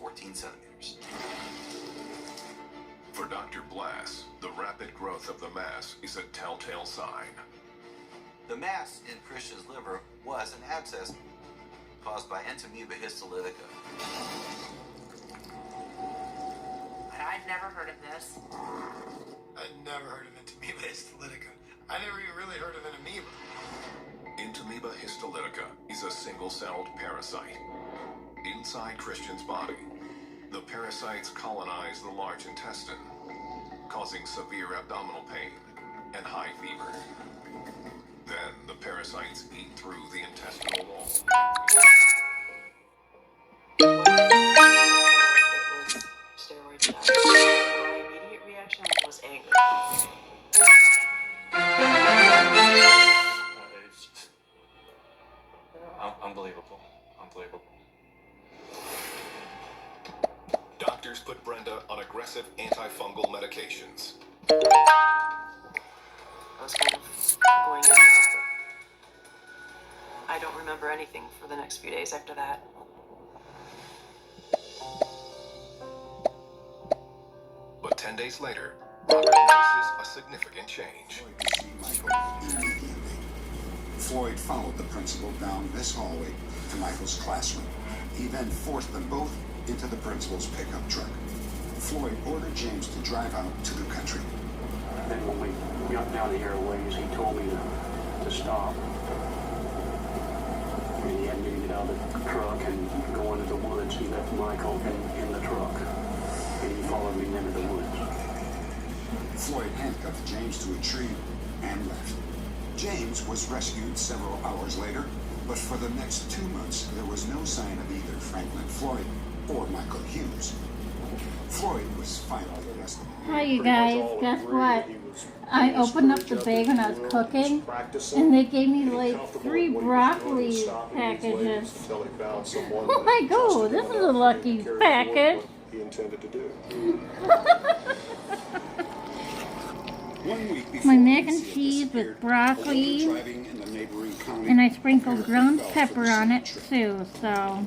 14 centimeters. For Dr. Blass, the rapid growth of the mass is a telltale sign. The mass in Christian's liver was an abscess caused by Entamoeba histolytica. I'd never heard of this. I'd never heard of Entamoeba histolytica. I never even really heard of an amoeba. Entamoeba histolytica is a single-celled parasite. Inside Christian's body, the parasites colonize the large intestine, causing severe abdominal pain and high fever. Then the parasites eat through the intestinal wall. It was steroid shots. My immediate reaction was anger. Unbelievable. Unbelievable. Doctors put Brenda on aggressive antifungal medications. I was kind of going in and out. I don't remember anything for the next few days after that. But 10 days later, Robert notices a significant change. Floyd followed the principal down this hallway to Michael's classroom. He then forced them both into the principal's pickup truck. Floyd ordered James to drive out to the country. Then when we got down the airways, he told me to stop. And he had me to get out of the truck and go into the woods. He left Michael in the truck, and he followed me into the woods. Floyd handcuffed James to a tree and left. James was rescued several hours later, but for the next 2 months, there was no sign of either Franklin Floyd or Michael Hughes. Floyd was finally arrested. Hi you guys, guess what? I opened up the bag when I was cooking, and they gave me like 3 broccoli packages. I'm like, oh, this is a lucky package. He intended to do. 1 week before My mac and Alicia cheese disappeared, with broccoli, driving in the neighboring county, and I sprinkled ground fell for pepper the on same it trip. too, so.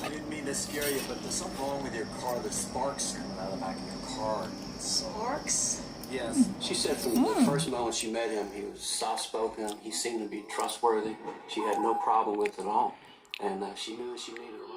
I didn't mean to scare you, but there's something wrong with your car. There's sparks coming out of the back of your car. Sparks? Yes. She said from the first moment she met him, he was soft-spoken. He seemed to be trustworthy. She had no problem with it at all. And she knew she needed a lot.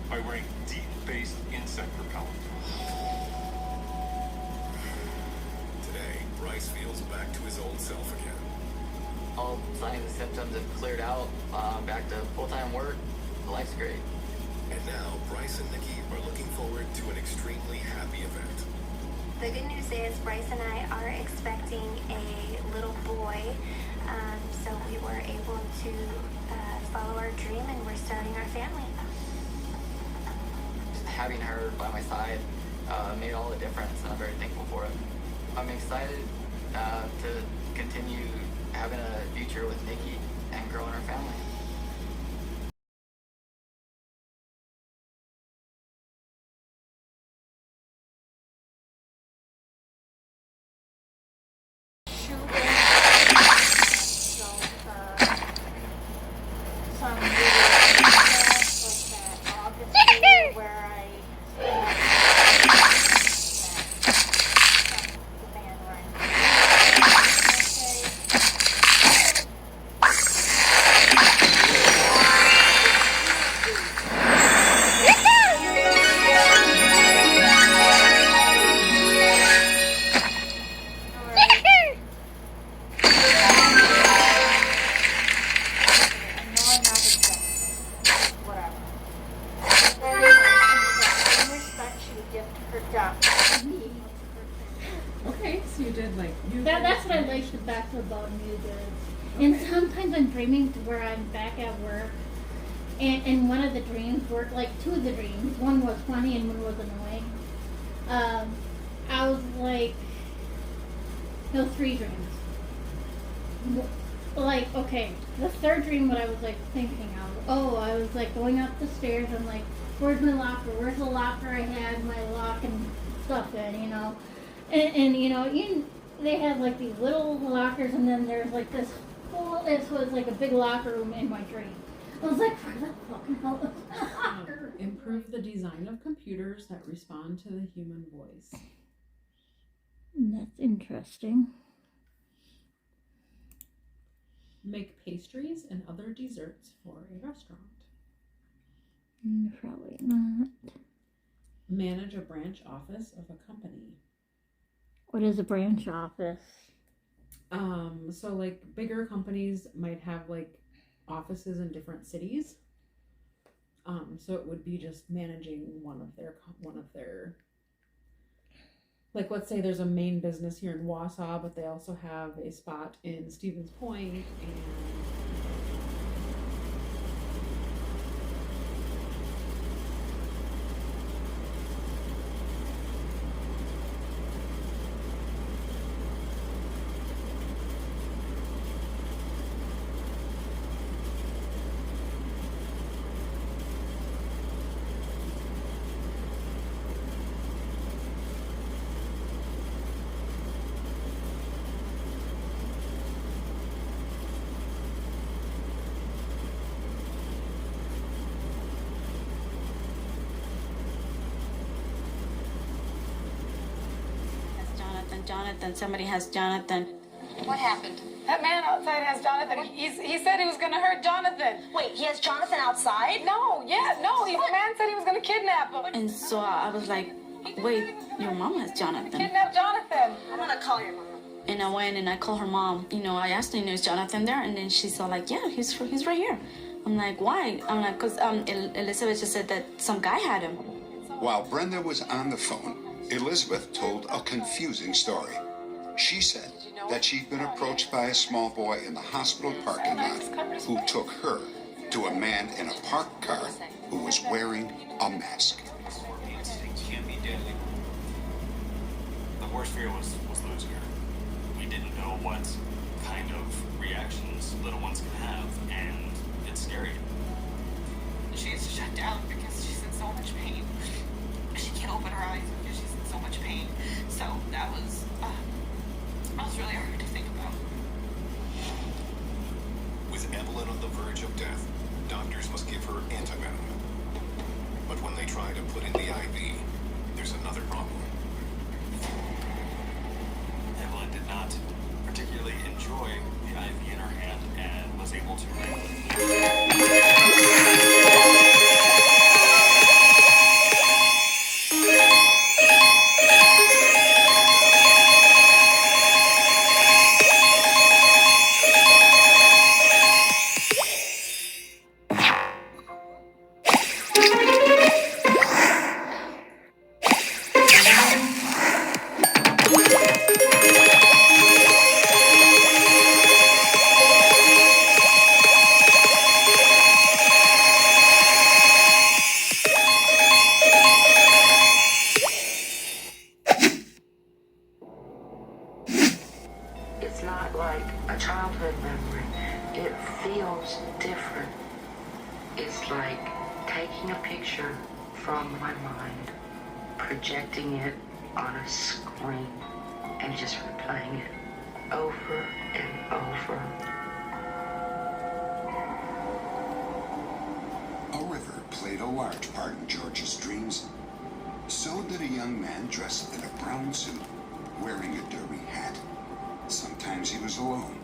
By wearing deep-based insect repellent. Today, Bryce feels back to his old self again. All signs and symptoms have cleared out. Back to full-time work. Life's great. And now, Bryce and Nikki are looking forward to an extremely happy event. The good news is Bryce and I are expecting a little boy, so we were able to follow our dream and we're starting our family. having her by my side made all the difference, and I'm very thankful for it. I'm excited to continue having a future with Nikki and growing our family. Okay, so you did like you. That's what I liked about New Goods. And sometimes I'm dreaming to where I'm back at work, and one of the dreams were like two of the dreams. One was funny and one was annoying. I was like, no, three dreams. Like, okay, the third dream, what I was like thinking of. I was like going up the stairs. I'm like, where's my locker? Where's the locker I had my lock and stuff in? You know. And you know, they had like these little lockers, and then there's like this whole, it was like a big locker room in my dream. I was like, where the fucking hell is that locker? Improve the design of computers that respond to the human voice. That's interesting. Make pastries and other desserts for a restaurant. Probably not. Manage a branch office of a company. What is a branch office? So like bigger companies might have like offices in different cities. So it would be just managing one of their like, let's say there's a main business here in Wausau, but they also have a spot in Stevens Point and Jonathan, somebody has Jonathan. What happened? That man outside has Jonathan. He said he was going to hurt Jonathan. Wait, he has Jonathan outside? No, the man said he was going to kidnap him. And so I was like, wait, your mom has Jonathan. Kidnap Jonathan. I'm going to call your mom. And I went and I called her mom. You know, I asked her, is Jonathan there? And then she's all like, yeah, he's right here. I'm like, why? I'm like, because Elizabeth just said that some guy had him. While Brenda was on the phone, Elizabeth told a confusing story. She said that she'd been approached by a small boy in the hospital parking lot who took her to a man in a parked car who was wearing a mask. Can't be deadly. The worst fear was losing her. We didn't know what kind of reactions little ones can have, and it's scary. She's shut down because she's in so much pain. She can't open her eyes because she's in so much pain. So that was really hard to think about. With Evelyn on the verge of death, doctors must give her antivenom. But when they try to put in the IV, there's another problem. Evelyn did not particularly enjoy the IV in her hand and was able to It's not like a childhood memory. It feels different. It's like taking a picture from my mind, projecting it on a screen, and just replaying it over and over. A river played a large part in George's dreams. So did a young man dressed in a brown suit, wearing a derby hat. Sometimes he was alone.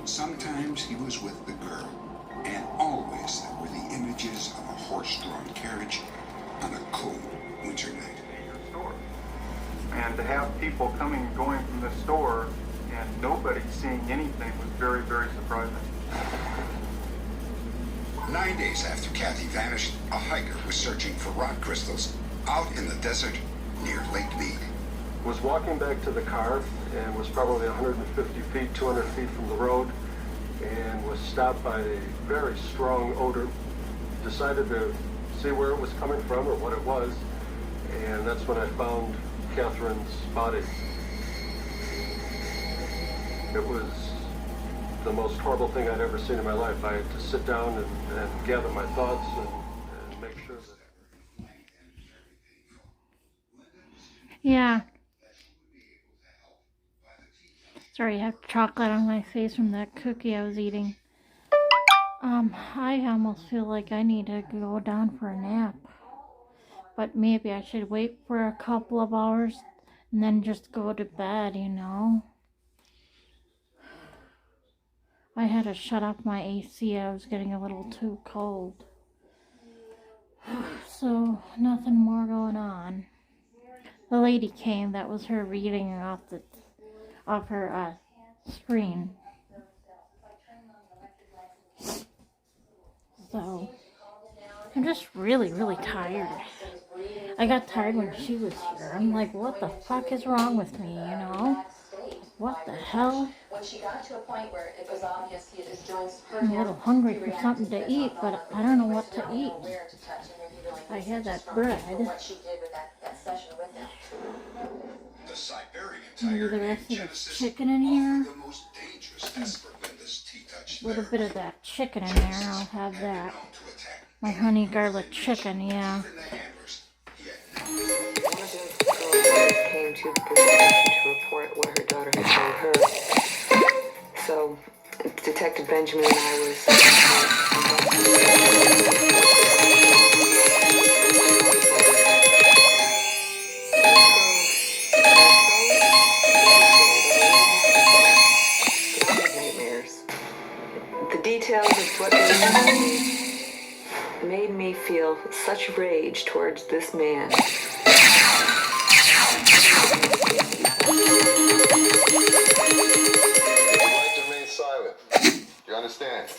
Sometimes he was with the girl. And always there were the images of a horse-drawn carriage on a cold winter night. And to have people coming and going from the store and nobody seeing anything was very, very surprising. 9 days after Kathy vanished, a hiker was searching for rock crystals out in the desert near Lake Mead. Was walking back to the car and was probably 150 feet, 200 feet from the road, and was stopped by a very strong odor. Decided to see where it was coming from or what it was, and that's when I found Catherine's body. It was the most horrible thing I'd ever seen in my life. I had to sit down and gather my thoughts and make sure that... Yeah. Sorry, I have chocolate on my face from that cookie I was eating. I almost feel like I need to go down for a nap. But maybe I should wait for a couple of hours and then just go to bed, you know? I had to shut off my AC. I was getting a little too cold. So, nothing more going on. The lady came. That was her reading off her screen. So, I'm just really, really tired. I got tired when she was here. I'm like, what the fuck is wrong with me, you know? What the hell? When she got to a point where it was obvious his joints hurt I'm a little hungry for something to eat, but I don't know what to eat. I had that bread. The Siberian Maybe tiger the rest of the Genesis chicken in here. the most dangerous Esperlinda's tea-touch A little bit of that chicken in there. I'll have that. My honey garlic chicken, yeah. One of the girls came to the police station to report what her daughter had told her. So, Detective Benjamin and I were nightmares. The details of what they told me made me feel such rage towards this man. Silent. You understand?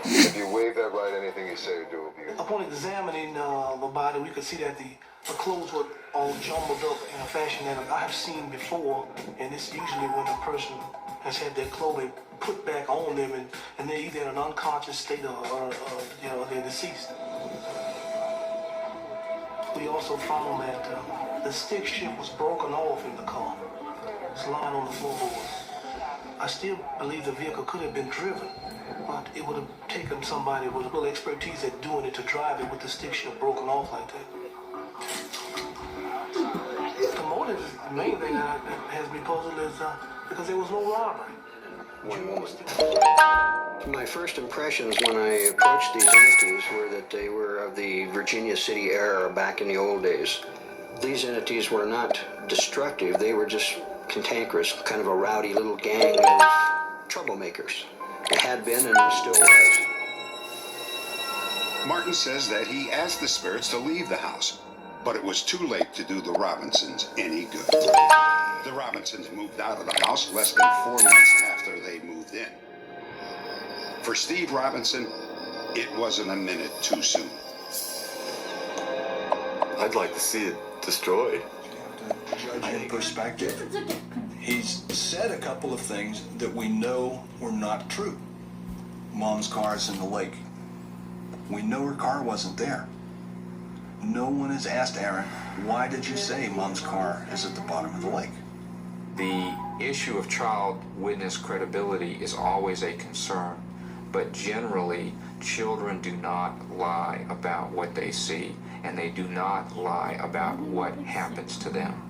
If you waive that right, anything you say or do will be... Upon examining the body, we could see that the clothes were all jumbled up in a fashion that I have seen before, and it's usually when a person has had their clothing put back on them and they're either in an unconscious state or they're deceased. We also found that the stick shift was broken off in the car. It's lying on the floorboard. I still believe the vehicle could have been driven, but it would have taken somebody with a little expertise at doing it to drive it with the stick shift broken off like that. The motive, the main thing that has me puzzled is because there was no robbery. My first impressions when I approached these entities were that they were of the Virginia City era back in the old days. These entities were not destructive, they were just cantankerous, kind of a rowdy little gang of troublemakers. It had been and still was. Martin says that he asked the spirits to leave the house, but it was too late to do the Robinsons any good. The Robinsons moved out of the house less than 4 months after they moved in. For Steve Robinson, it wasn't a minute too soon. I'd like to see it destroyed. Judge in perspective. He's said a couple of things that we know were not true. Mom's car is in the lake. We know her car wasn't there. No one has asked Aaron, why did you say Mom's car is at the bottom of the lake? The issue of child witness credibility is always a concern, but generally, children do not lie about what they see, and they do not lie about what happens to them.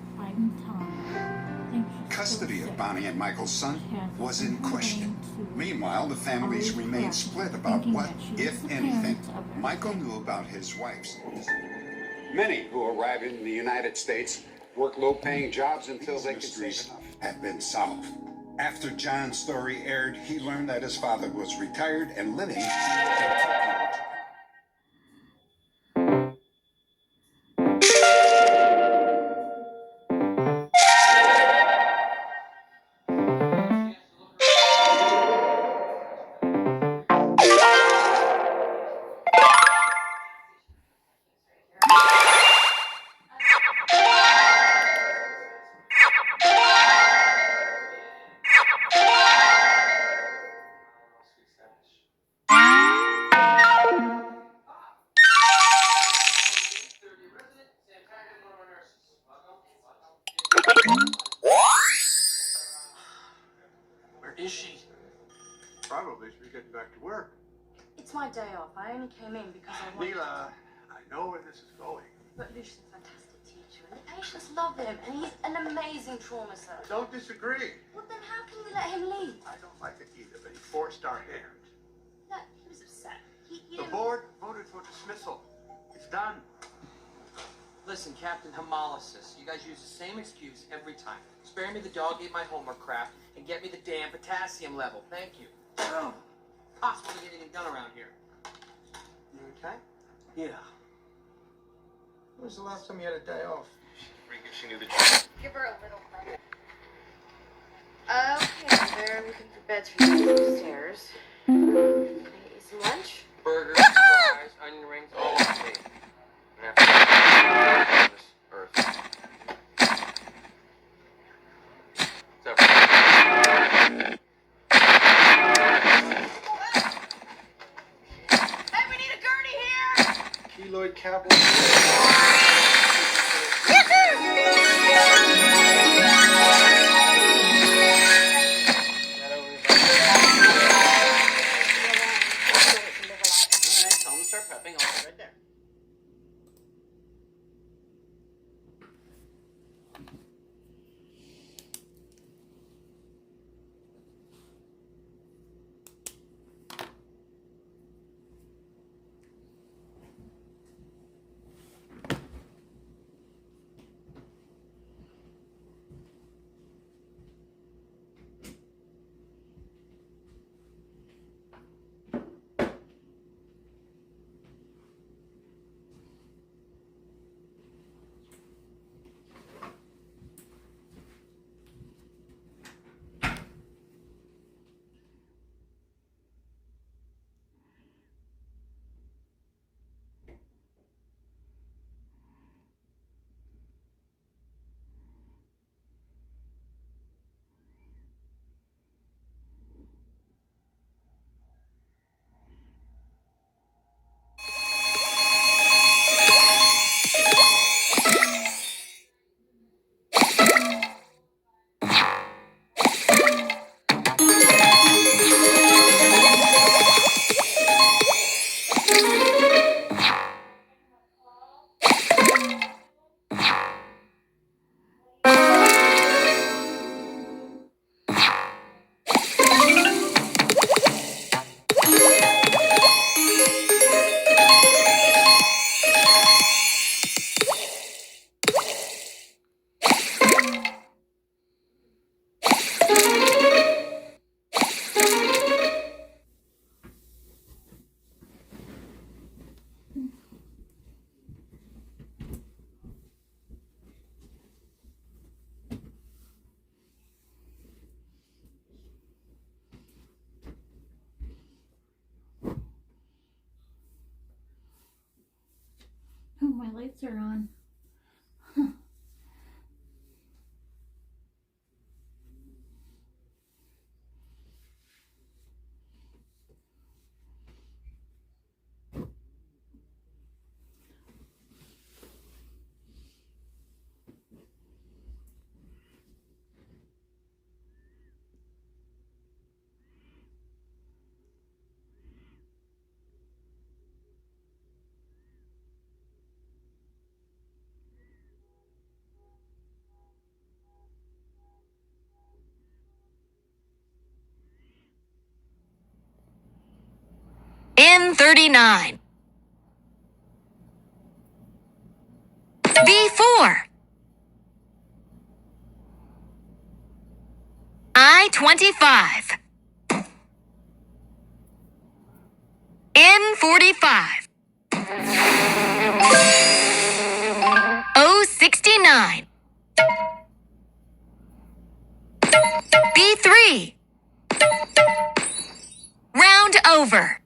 Custody of Bonnie and Michael's son was in question. Meanwhile, the families remained split about what, if anything, Michael knew about his wife's. Many who arrive in the United States work low-paying jobs until they can mysteries have been solved. After John's story aired, he learned that his father was retired and living in Tokyo. Where is she? Probably she's getting back to work. It's my day off. I only came in because I wanted Mila, I know where this is going. But Lucian's a fantastic teacher, and the patients love him, and he's an amazing trauma surgeon. Don't disagree. Well, then how can we let him leave? I don't like it either, but he forced our hand. That he was upset. He The didn't... board voted for dismissal. It's done. Listen, Captain Hemolysis, you guys use the same excuse every time. Spare me the dog ate my homework crap and get me the damn potassium level. Thank you. Possible to get anything done around here. You okay? Yeah. When was the last time you had a day off? She knew the truth. Give her a little credit. Okay, they're looking for beds for you upstairs. Can I eat some lunch? Burgers, fries, onion rings, all on me. And after this earth. Hey, we need a gurney here! Keloid Cowboy. Alright, tell them to start prepping. I'll be right there. Oh, my lights are on. N39. B4. I-25. N45. O69. B3. Round over.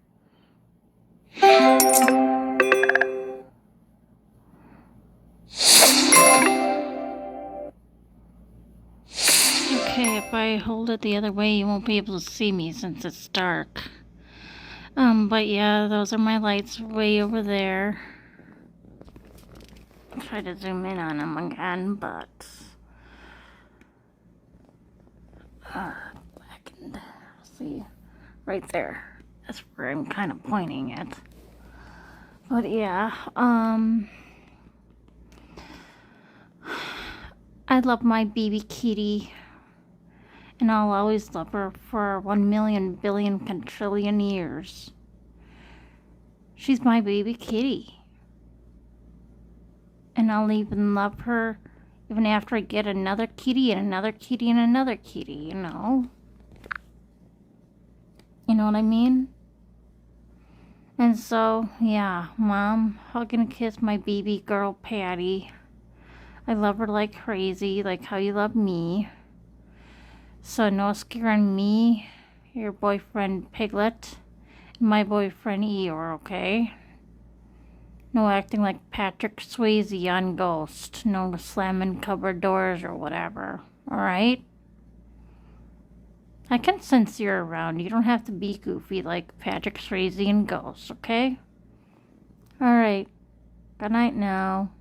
Okay, if I hold it the other way, you won't be able to see me since it's dark. But yeah, those are my lights way over there. I'll try to zoom in on them again, but back and see right there. That's where I'm kind of pointing it. But yeah, I love my baby kitty, and I'll always love her for 1,000,000 billion quadrillion years. She's my baby kitty. And I'll even love her even after I get another kitty and another kitty and another kitty, you know? You know what I mean? And so, yeah, Mom, hug and kiss my baby girl Patty. I love her like crazy, like how you love me. So no scaring me, your boyfriend Piglet, and my boyfriend Eeyore, okay? No acting like Patrick Swayze on Ghost. No slamming cupboard doors or whatever, alright? I can sense you're around. You don't have to be goofy like Patrick Swayze in Ghost, okay? Alright. Good night now.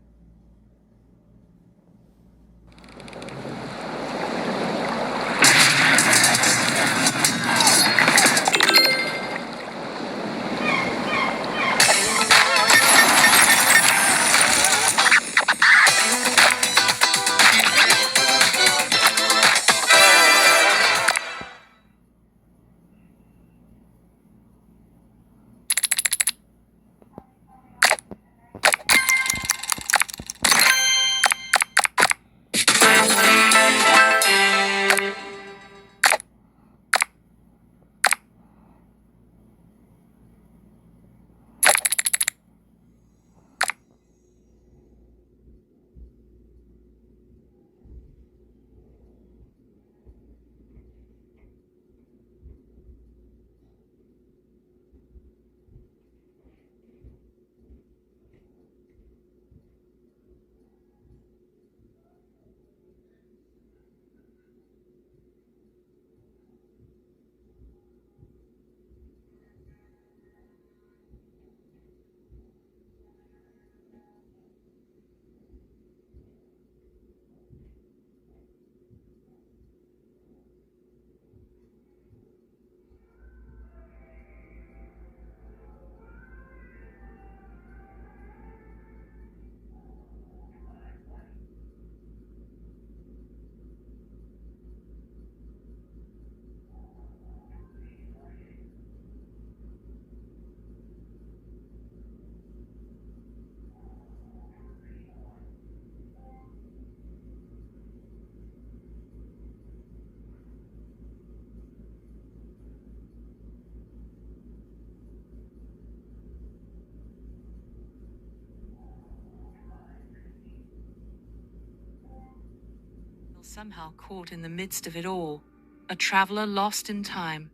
Somehow caught in the midst of it all, a traveler lost in time.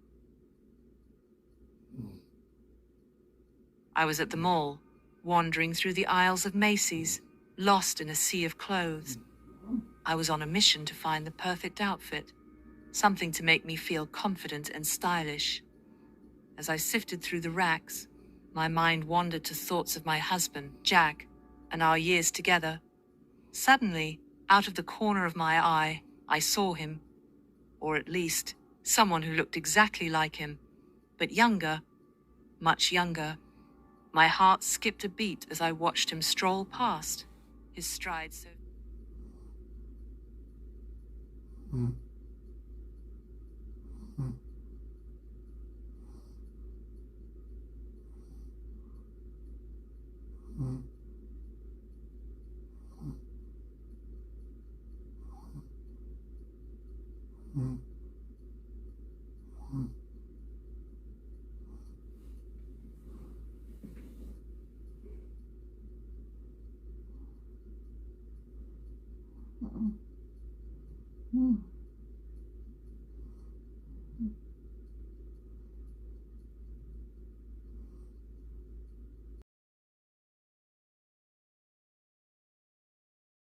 I was at the mall, wandering through the aisles of Macy's, lost in a sea of clothes. I was on a mission to find the perfect outfit, something to make me feel confident and stylish. As I sifted through the racks, my mind wandered to thoughts of my husband, Jack, and our years together. Suddenly, out of the corner of my eye, I saw him, or at least someone who looked exactly like him, but younger, much younger. My heart skipped a beat as I watched him stroll past, his stride so... Hmm.